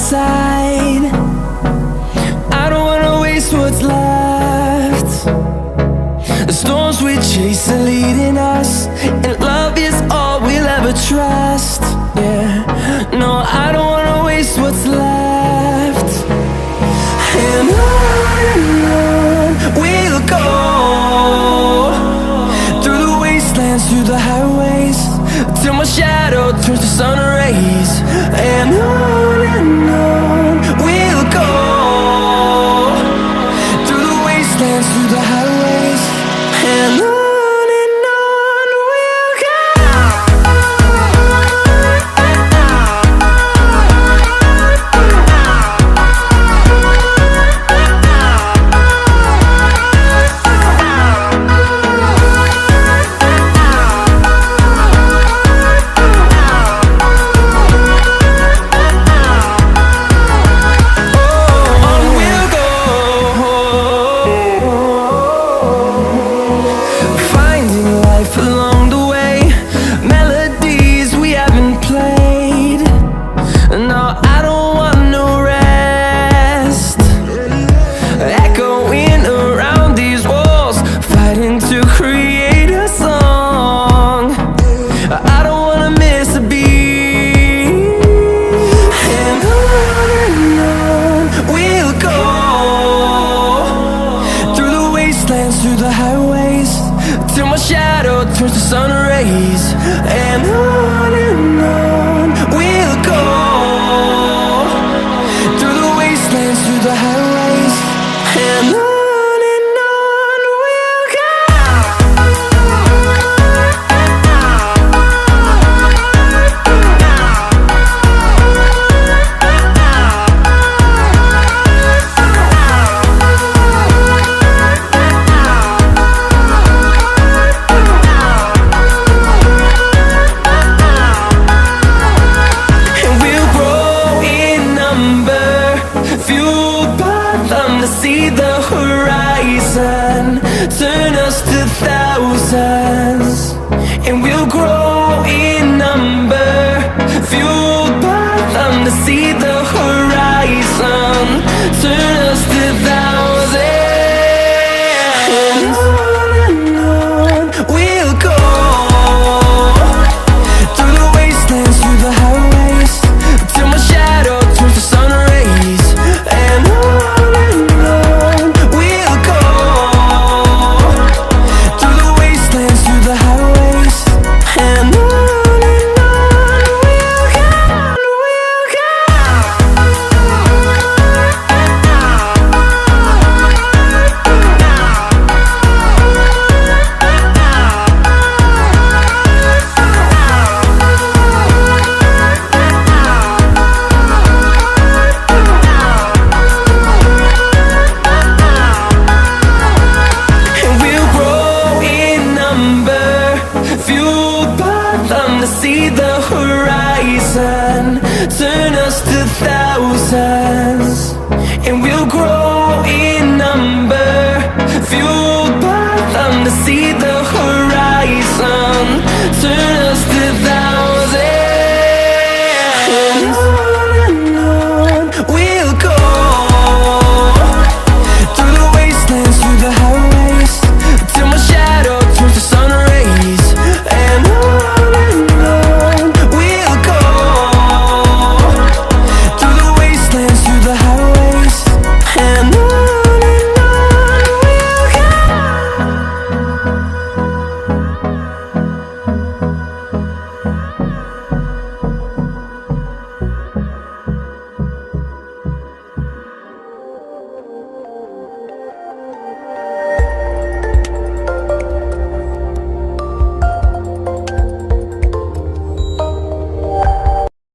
side. I don't wanna waste what's left. The storms we chase are leading us, and love is all we'll ever trust. Yeah, no, I don't wanna waste what's left. And on we'll go, through the wastelands, through the highways, till my shadow turns to sun rays. And on we'll go, through the wastelands, through the highways, and on we'll go. Along the way, melodies we haven't played. No, I don't want no rest. Echoing around these walls, fighting to create a song. I don't wanna miss a beat. And on we'll go, through the wastelands, through the highways, till my shadow turns to sun rays. And on we'll go, through the wastelands, through the highways, and on we'll go. To see the horizon turn us to thousands, and we'll grow in number, fueled by them. To see the horizon turn us to thousands, and on we'll go, through the wastelands, through the highways, till my shadow turns to sun rays. And to see the horizon turn us to thousands.